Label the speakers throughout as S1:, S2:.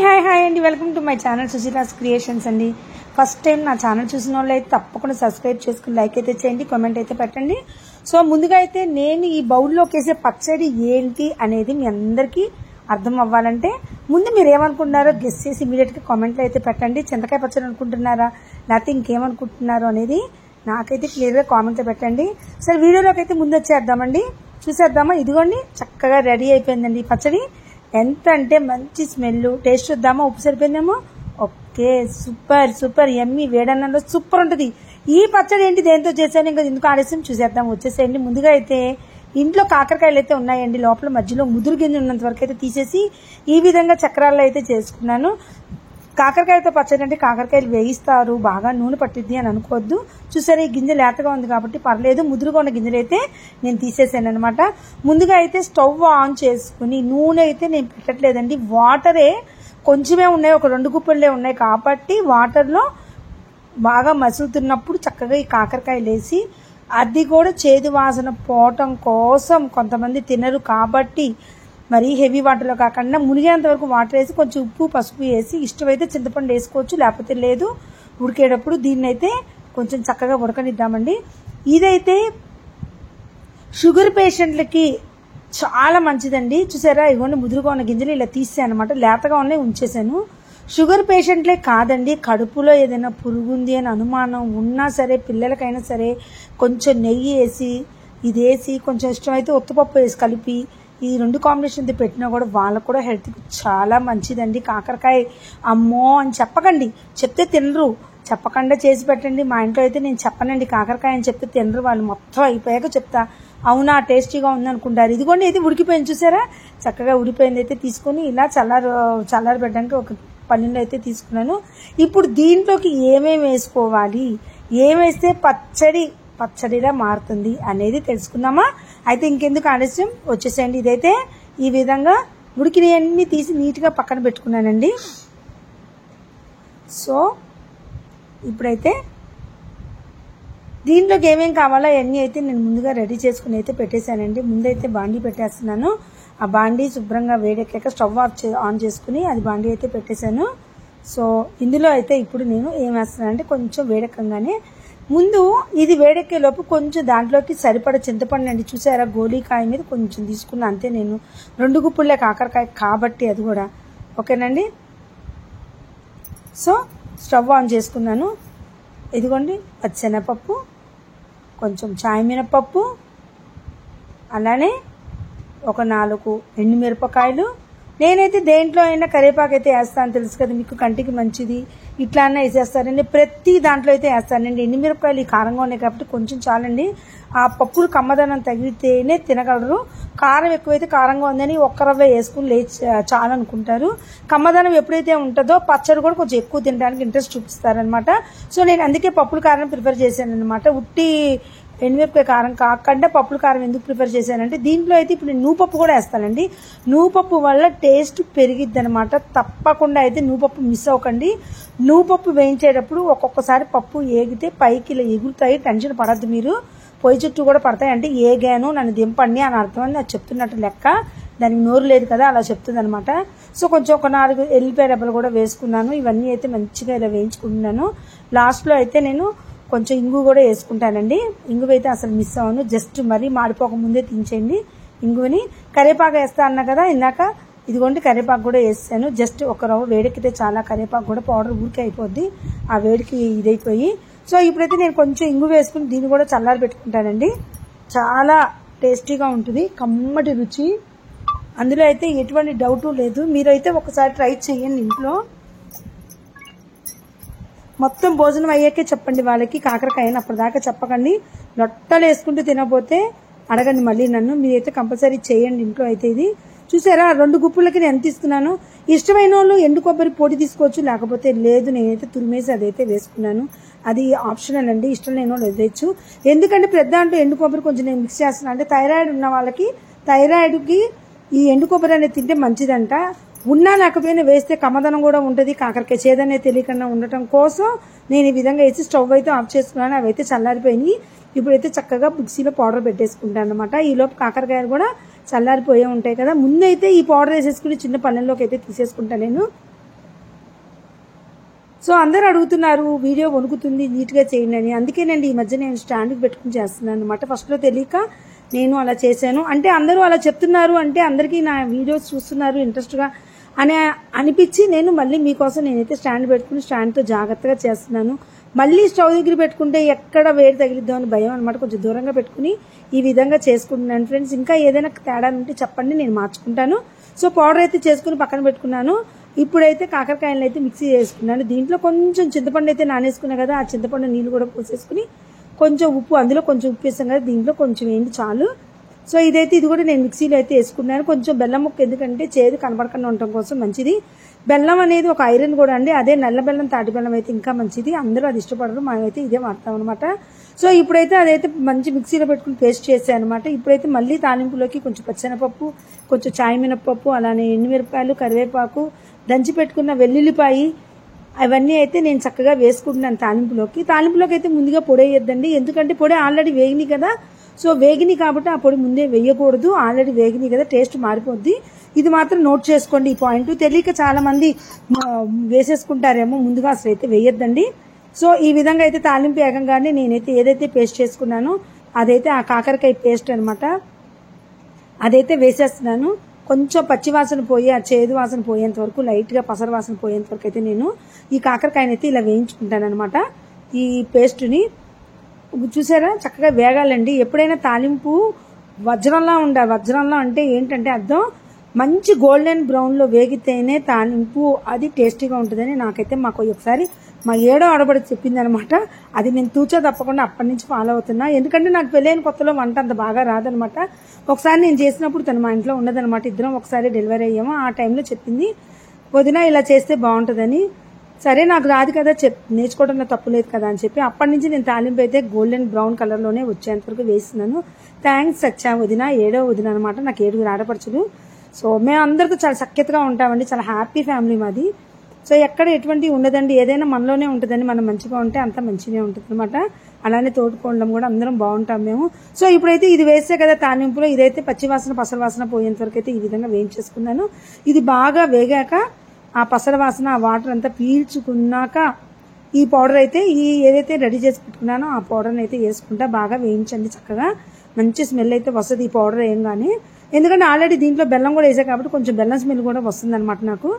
S1: Hi అండి, welcome to my channel Sushila's creations అండి. First time నా ఛానల్ చూసిన వాళ్ళు అయితే తప్పకుండా సబ్స్క్రైబ్ చేసుకుని లైక్ అయితే చేయండి, కామెంట్ అయితే పెట్టండి. సో ముందుగా అయితే నేను ఈ బౌల్లోకి వేసే పచ్చడి ఏంటి అనేది మీ అందరికీ అర్థం అవ్వాలంటే ముందు మీరు ఏమనుకుంటున్నారో గెస్ చేసి ఇమీడియట్గా కామెంట్లో అయితే పెట్టండి. చింతకాయ పచ్చడి అనుకుంటున్నారా లేకపోతే ఇంకేమనుకుంటున్నారో అనేది నాకైతే క్లియర్గా కామెంట్లో పెట్టండి. సరే వీడియోలోకి అయితే ముందు వచ్చేద్దామండి, చూసేద్దామా. ఇదిగోండి చక్కగా రెడీ అయిపోయిందండి పచ్చడి. ఎంత అంటే మంచి స్మెల్, టేస్ట్ చూద్దామా, ఉప్పు సరిపోయిందేమో. ఓకే, సూపర్ సూపర్ ఎమ్మి, వేడన్నంలో సూపర్ ఉంటుంది. ఈ పచ్చడి ఏంటి దేంతో చేశాను ఇంకా ఎందుకు ఆలస్యం చూసేద్దాం, వచ్చేసేయండి. ముందుగా అయితే ఇంట్లో కాకరకాయలు అయితే ఉన్నాయండి, లోపల మధ్యలో ముదురు గింజ ఉన్నంత వరకు అయితే తీసేసి ఈ విధంగా చక్రాల్లో అయితే చేసుకున్నాను. కాకరకాయలతో పచ్చడి అంటే కాకరకాయలు వేయిస్తారు, బాగా నూనె పట్టిద్ది అని అనుకోవద్దు. చూసారా, ఈ గింజ లేతగా ఉంది కాబట్టి పర్లేదు, ముదురుగా ఉన్న గింజలు అయితే నేను తీసేసాను అనమాట. ముందుగా అయితే స్టవ్ ఆన్ చేసుకుని నూనె అయితే నేను పెట్టట్లేదండి, వాటరే కొంచెమే ఉన్నాయి, ఒక 2 గుప్పలే ఉన్నాయి కాబట్టి వాటర్లో బాగా మసులుతున్నప్పుడు చక్కగా ఈ కాకరకాయలు వేసి, అది కూడా చేదు వాసన పోవటం కోసం కొంతమంది తినరు కాబట్టి మరి హెవీ వాటర్లో కాకుండా మునిగేంత వరకు వాటర్ వేసి కొంచెం ఉప్పు పసుపు వేసి, ఇష్టమైతే చింతపండు వేసుకోవచ్చు లేకపోతే లేదు. ఉడికేటప్పుడు దీన్ని అయితే కొంచెం చక్కగా ఉడకనిద్దామండి. ఇదైతే షుగర్ పేషెంట్లకి చాలా మంచిదండి. చూసారా, ఇవన్నీ ముదురుగా ఉన్న గింజలు ఇలా తీసాను అనమాట, లేతగా ఉన్నాయి ఉంచేసాను. షుగర్ పేషెంట్లే కాదండి, కడుపులో ఏదైనా పురుగుంది అని అనుమానం ఉన్నా సరే పిల్లలకైనా సరే కొంచెం నెయ్యి వేసి ఇది వేసి కొంచెం ఇష్టమైతే ఉత్తపప్పు వేసి కలిపి ఈ 2 కాంబినేషన్తో పెట్టినా కూడా వాళ్ళకు కూడా హెల్త్కి చాలా మంచిదండి. కాకరకాయ అమ్మో అని చెప్పకండి, చెప్తే తినరు, చెప్పకుండా చేసి పెట్టండి. మా ఇంట్లో అయితే నేను చెప్పనండి కాకరకాయ అని చెప్తే తినరు వాళ్ళు, మొత్తం అయిపోయాక చెప్తా అవునా టేస్టీగా ఉందనుకుంటారు. ఇదిగోండి అయితే ఉడికిపోయింది, చూసారా చక్కగా ఉడిపోయింది. అయితే తీసుకొని ఇలా చల్లారి పెట్టడానికి ఒక పన్నెండు అయితే తీసుకున్నాను. ఇప్పుడు దీంట్లోకి ఏమేమి వేసుకోవాలి, ఏమేస్తే పచ్చడిలా మారుతుంది అనేది తెలుసుకుందామా. అయితే ఇంకెందుకు ఆలస్యం, వచ్చేసేయండి. ఇదైతే ఈ విధంగా ఉడికినవన్నీ తీసి నీట్గా పక్కన పెట్టుకున్నానండి. సో ఇప్పుడైతే దీంట్లోకి ఏమేమి కావాలో అవన్నీ అయితే నేను ముందుగా రెడీ చేసుకుని అయితే పెట్టేశానండి. ముందైతే బాండీ పెట్టేస్తున్నాను. ఆ బాండీ శుభ్రంగా వేడెక్కాక స్టవ్ ఆన్ చేసుకుని అది బాండీ అయితే పెట్టేశాను. సో ఇందులో అయితే ఇప్పుడు నేను ఏం వేస్తున్నానంటే కొంచెం వేడెక్కగానే ముందు ఇది వేడెక్కే లోపు కొంచెం దాంట్లోకి సరిపడ చింతపండు అండి, చూసారా గోలీకాయ మీద కొంచెం తీసుకున్నా అంతే. నేను 2 గుప్పులే కాకరకాయ కాబట్టి అది కూడా ఓకేనండి. సో స్టవ్ ఆన్ చేసుకున్నాను. ఇదిగోండి పచ్చెనపప్పు, కొంచెం చాయ్ మినపప్పు, అలానే ఒక 4 ఎండుమిరపకాయలు. నేనైతే దేంట్లో అయినా కరివేపాకు అయితే వేస్తాను, తెలుసు కదా మీకు, కంటికి మంచిది. ఇట్లా అన్నా వేసేస్తానండి, ప్రతి దాంట్లో అయితే వేస్తానండి. ఎండుమిరపకాయలు కారంగా ఉన్నాయి కాబట్టి కొంచెం చాలండి, ఆ పప్పులు కమ్మదనం తగిలితేనే తినగలరు. కారం ఎక్కువైతే కారంగా ఉందని ఒక్క రవ్వ వేసుకుని చాలనుకుంటారు. కమ్మదనం ఎప్పుడైతే ఉంటుందో పచ్చడి కూడా కొంచెం ఎక్కువ తినడానికి ఇంట్రెస్ట్ చూపిస్తారనమాట. సో నేను అందుకే పప్పుల కారం ప్రిఫర్ చేశాను అనమాట. ఉట్టి ఎండుమిరపకాయ కారం కాకుండా పప్పుల కారం ఎందుకు ప్రిఫర్ చేశానంటే దీంట్లో అయితే ఇప్పుడు నేను నూపప్పు కూడా వేస్తానండి. నూపప్పు వల్ల టేస్ట్ పెరిగిద్ది అనమాట. తప్పకుండా అయితే నూపప్పు మిస్ అవ్వకండి. నూపప్పు వేయించేటప్పుడు ఒక్కొక్కసారి పప్పు ఏగితే పైకి ఇలా ఎగురుతాయి, టెన్షన్ పడద్దు మీరు. పొయ్యి చుట్టూ కూడా పడతాయి అంటే ఏగాను నన్ను దింపండి అని అర్థం అని అది చెప్తున్నట్టు లెక్క. దానికి నోరు లేదు కదా, అలా చెప్తుంది అనమాట. సో కొంచెం ఒక 4 ఎల్లిపాయ రెబ్బలు కూడా వేసుకున్నాను. ఇవన్నీ అయితే మంచిగా ఇలా వేయించుకుంటున్నాను. లాస్ట్లో అయితే నేను కొంచెం ఇంగు కూడా వేసుకుంటానండి. ఇంగువ అయితే అసలు మిస్ అవ్వను, జస్ట్ మరీ మాడిపోక ముందే తీసేయండి ఇంగువని. కరివేపాకు వేస్తా అన్నా కదా ఇందాక, ఇదిగోండి కరివేపాకు కూడా వేసాను. జస్ట్ ఒక రవ్వ వేడెక్కితే చాలా, కరివేపాకు కూడా పౌడర్ ఊరికే అయిపోద్ది ఆ వేడికి ఇదైపోయి. సో ఇప్పుడైతే నేను కొంచెం ఇంగు వేసుకుని దీన్ని కూడా చల్లారి పెట్టుకుంటానండి. చాలా టేస్టీగా ఉంటుంది, కమ్మటి రుచి, అందులో అయితే ఎటువంటి డౌటు లేదు. మీరైతే ఒకసారి ట్రై చేయండి ఇంట్లో. మొత్తం భోజనం అయ్యాకే చెప్పండి వాళ్ళకి కాకరకాయని, అప్పటిదాకా చెప్పకండి. లొట్టలు వేసుకుంటూ తినకపోతే అడగండి మళ్ళీ నన్ను. మీరైతే కంపల్సరీ చేయండి ఇంట్లో అయితే. ఇది చూసారా 2 గుప్పులకి నేను ఎంత ఇస్తున్నాను. ఇష్టమైన వాళ్ళు ఎండు కొబ్బరి పొడి తీసుకోవచ్చు, లేకపోతే లేదు. నేనైతే తురిమేసి అదైతే వేసుకున్నాను, అది ఆప్షనల్ అండి, ఇష్టం లేని వాళ్ళు వదిలేయచ్చు. ఎందుకంటే పెద్ద అంటే ఎండు కొబ్బరి కొంచెం నేను మిక్స్ చేస్తున్నాను అంటే థైరాయిడ్ ఉన్న వాళ్ళకి, థైరాయిడ్కి ఈ ఎండు కొబ్బరి అనేది తింటే మంచిదంట. ఉన్నా లేకపోయినా వేస్తే కమ్మదనం కూడా ఉంటుంది, కాకరకాయ చేదనే తెలియకుండా ఉండటం కోసం నేను ఈ విధంగా వేసి స్టవ్ అయితే ఆఫ్ చేసుకున్నాను. అవి అయితే చల్లారిపోయినాయి. ఇప్పుడైతే చక్కగా మిక్సీలో పౌడర్ పెట్టేసుకుంటాను అనమాట. ఈలోపు కాకరకాయలు కూడా చల్లారిపోయే ఉంటాయి కదా. ముందైతే ఈ పౌడర్ వేసేసుకుని చిన్న పళ్ళెంలోకి అయితే తీసేసుకుంటాను నేను. సో అందరూ అడుగుతున్నారు వీడియో వణుకుతుంది నీట్గా చేయండి అని. అందుకేనండి ఈ మధ్య నేను స్టాండ్కి పెట్టుకుని చేస్తున్నాను అనమాట. ఫస్ట్లో తెలియక నేను అలా చేశాను. అంటే అందరూ అలా చెప్తున్నారు అంటే అందరికీ నా వీడియోస్ చూస్తున్నారు ఇంట్రెస్ట్గా అని అనిపించి నేను మళ్ళీ మీకోసం నేనైతే స్టాండ్ పెట్టుకుని స్టాండ్తో జాగ్రత్తగా చేస్తున్నాను. మళ్ళీ స్టవ్ దగ్గర పెట్టుకుంటే ఎక్కడ వేడి తగిలిద్దాం అని భయం అనమాట. కొంచెం దూరంగా పెట్టుకుని ఈ విధంగా చేసుకుంటున్నాను ఫ్రెండ్స్. ఇంకా ఏదైనా తేడా ఉంటే చెప్పండి, నేను మార్చుకుంటాను. సో పౌడర్ అయితే చేసుకుని పక్కన పెట్టుకున్నాను. ఇప్పుడైతే కాకరకాయలను అయితే మిక్సీ చేసుకున్నాను. దీంట్లో కొంచెం చింతపండు అయితే నానేసుకున్నా కదా, ఆ చింతపండు నీళ్ళు కూడా పోసేసుకుని కొంచెం ఉప్పు, అందులో కొంచెం ఉప్పు వేసాం కదా, దీంట్లో కొంచెం వేయండి చాలు. సో ఇది కూడా నేను మిక్సీలో అయితే వేసుకున్నాను. కొంచెం బెల్లం ముక్క ఎందుకంటే చేదు కనబడకుండా ఉండటం కోసం మంచిది. బెల్లం అనేది ఒక ఐరన్ కూడా అండి. అదే నల్ల బెల్లం తాటి బెల్లం అయితే ఇంకా మంచిది. అందరూ అది ఇష్టపడరు, మనమైతే ఇదే వాడతాం అనమాట. సో ఇప్పుడైతే అదైతే మంచి మిక్సీలో పెట్టుకుని పేస్ట్ చేసాను అనమాట. ఇప్పుడైతే మళ్ళీ తాలింపులోకి కొంచెం పచ్చెనపప్పు, కొంచెం చాయ్ మినపప్పు, అలానే ఎండుమిరపకాయలు, కరివేపాకు, దంచి పెట్టుకున్న వెల్లుల్లిపాయి అవన్నీ అయితే నేను చక్కగా వేసుకుంటున్నాను తాలింపులోకి అయితే ముందుగా పొడి వేయొద్దండి. ఎందుకంటే పొడి ఆల్రెడీ వేగినాయి కదా. సో వేగినాయి కాబట్టి ఆ పొడి ముందే వేయకూడదు. ఆల్రెడీ వేగినాయి కదా, టేస్ట్ మారిపోద్ది. ఇది మాత్రం నోట్ చేసుకోండి ఈ పాయింట్. తెలియక చాలా మంది వేసేసుకుంటారేమో, ముందుగా అసలు అయితే వేయొద్దండి. సో ఈ విధంగా అయితే తాలింపు వేగంగానే నేనైతే ఏదైతే పేస్ట్ చేసుకున్నానో అదైతే ఆ కాకరకాయ పేస్ట్ అనమాట, అదైతే వేసేస్తున్నాను. కొంచెం పచ్చివాసన పోయి ఆ చేదు వాసన పోయేంత వరకు, లైట్గా పసరు వాసన పోయేంత వరకు అయితే నేను ఈ కాకరకాయని అయితే ఇలా వేయించుకుంటాను అనమాట. ఈ పేస్ట్ని చూసారా చక్కగా వేగాలండి. ఎప్పుడైనా తాలింపు వజ్రంలా ఉండాలి. వజ్రంలా అంటే ఏంటంటే అర్థం మంచి గోల్డెన్ బ్రౌన్లో వేగితేనే తాలింపు అది టేస్టీగా ఉంటుందని నాకైతే మాకు ఒకసారి మా ఏడో ఆడబడి చెప్పింది అనమాట. అది నేను తూచా తప్పకుండా అప్పటి నుంచి ఫాలో అవుతున్నా. ఎందుకంటే నాకు పెళ్ళైన కొత్తలో వంట అంత బాగా రాదనమాట. ఒకసారి నేను చేసినప్పుడు తను మా ఇంట్లో ఉండదనమాట. ఇద్దరం ఒకసారి డెలివరీ అయ్యాము. ఆ టైంలో చెప్పింది, వదిన ఇలా చేస్తే బాగుంటుందని. సరే నాకు రాదు కదా, నేర్చుకోవడంలో తప్పు లేదు కదా అని చెప్పి అప్పటి నుంచి నేను తాలింపు అయితే గోల్డెన్ బ్రౌన్ కలర్లోనే వచ్చేంత వరకు వేస్తున్నాను. థ్యాంక్స్ సచ్చా వదిన, ఏడో వదిన అనమాట. నాకు 7 ఆడపడుచులు. సో మేము అందరితో చాలా సఖ్యతగా ఉంటామండి. చాలా హ్యాపీ ఫ్యామిలీ మాది. సో ఎక్కడ ఎటువంటి ఉండదండి. ఏదైనా మనలోనే ఉంటుందండి. మనం మంచిగా ఉంటే అంత మంచిగా ఉంటుంది అనమాట. అలానే తోడుకోవడం కూడా అందరం బాగుంటాం మేము. సో ఇప్పుడైతే ఇది వేసే కదా తాలింపులో, ఇదైతే పచ్చివాసన పసరు వాసన పోయేంత వరకు అయితే ఈ విధంగా వేయించేసుకున్నాను. ఇది బాగా వేగాక ఆ పసర వాసన ఆ వాటర్ అంతా పీల్చుకున్నాక ఈ పౌడర్ అయితే ఏదైతే రెడీ చేసి పెట్టుకున్నానో ఆ పౌడర్ని అయితే వేసుకుంటా బాగా వేయించండి. చక్కగా మంచి స్మెల్ అయితే వస్తుంది ఈ పౌడర్ వేయంగానే. ఎందుకంటే ఆల్రెడీ దీంట్లో బెల్లం కూడా వేసా కాబట్టి కొంచెం బెల్లం స్మెల్ కూడా వస్తుంది అనమాట నాకు.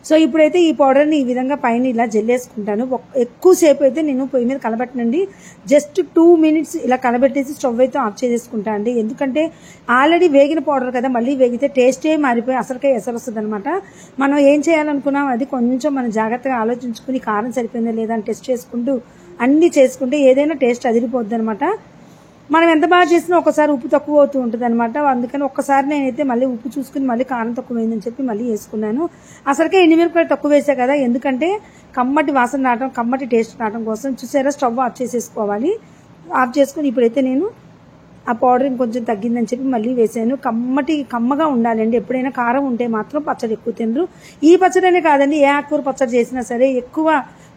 S1: సో ఇప్పుడైతే ఈ పౌడర్ని ఈ విధంగా పైన ఇలా జల్లేసుకుంటాను. ఎక్కువసేపు అయితే నేను పొయ్యి మీద కలబెట్టనండి. జస్ట్ 2 మినిట్స్ ఇలా కలబెట్టేసి స్టవ్ అయితే ఆఫ్ చేసేసుకుంటాను అండి. ఎందుకంటే ఆల్రెడీ వేగిన పౌడర్ కదా, మళ్ళీ వేగితే టేస్టే మారిపోయి అసలుకే ఎసరు వస్తుంది అనమాట. మనం ఏం చేయాలనుకున్నాం అది కొంచెం మనం జాగ్రత్తగా ఆలోచించుకుని కారం సరిపోయిందా లేదా అని టెస్ట్ చేసుకుంటూ అన్నీ చేసుకుంటే ఏదైనా టేస్ట్ అదిరిపోద్ది అనమాట. మనం ఎంత బాగా చేసినా ఒకసారి ఉప్పు తక్కువ అవుతూ ఉంటుంది అనమాట. అందుకని ఒక్కసారి నేనైతే మళ్ళీ ఉప్పు చూసుకుని మళ్ళీ కారం తక్కువైందని చెప్పి మళ్ళీ వేసుకున్నాను. అసలుకే ఎండుమిరపకాయలు తక్కువ వేసా కదా, ఎందుకంటే కమ్మటి వాసన రావడం, కమ్మటి టేస్ట్ రావడం కోసం. చూసారా స్టవ్ ఆఫ్ చేసేసుకోవాలి. ఆఫ్ చేసుకుని ఇప్పుడైతే నేను ఆ పౌడర్ ఇంకొంచెం తగ్గిందని చెప్పి మళ్ళీ వేసాను. కమ్మగా ఉండాలండి. ఎప్పుడైనా కారం ఉంటే మాత్రం పచ్చడి ఎక్కువ తినరు. ఈ పచ్చడి కాదండి, ఏ ఆకుకూర పచ్చడి చేసినా సరే ఎక్కువ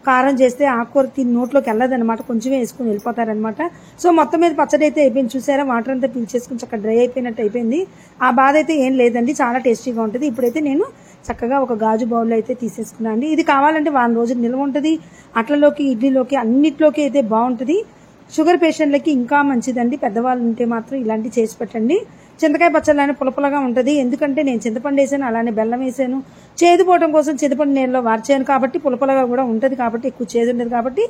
S1: కారం చేస్తే ఆకుకూర తిని నోట్లోకి వెళ్ళదనమాట. కొంచెమే వేసుకుని వెళ్ళిపోతారనమాట. సో మొత్తం మీద పచ్చడి అయితే అయిపోయింది. చూసారా వాటర్ అంతా పీల్చేసుకుని చక్కగా డ్రై అయిపోయినట్టు అయిపోయింది. ఆ బాధ అయితే ఏం లేదండి, చాలా టేస్టీగా ఉంటుంది. ఇప్పుడైతే నేను చక్కగా ఒక గాజు బౌల్లో అయితే తీసేసుకున్నాను అండి. ఇది కావాలంటే 1 రోజులు నిల్వ ఉంటుంది. అట్లలోకి, ఇడ్లీలోకి, అన్నిట్లోకి అయితే బాగుంటుంది. షుగర్ పేషెంట్లకి ఇంకా మంచిదండి. పెద్దవాళ్ళు ఉంటే మాత్రం ఇలాంటివి చేసి పెట్టండి. చింతకాయ పచ్చళ్ళని పులపులగా ఉంటుంది. ఎందుకంటే నేను చింతపండు వేసాను, అలానే బెల్లం వేసాను. చేదు పోవడం కోసం చింతపండు నీళ్ళలో వార్చాను కాబట్టి పులపులగా కూడా ఉంటుంది. కాబట్టి ఎక్కువ చేదు ఉండదు కాబట్టి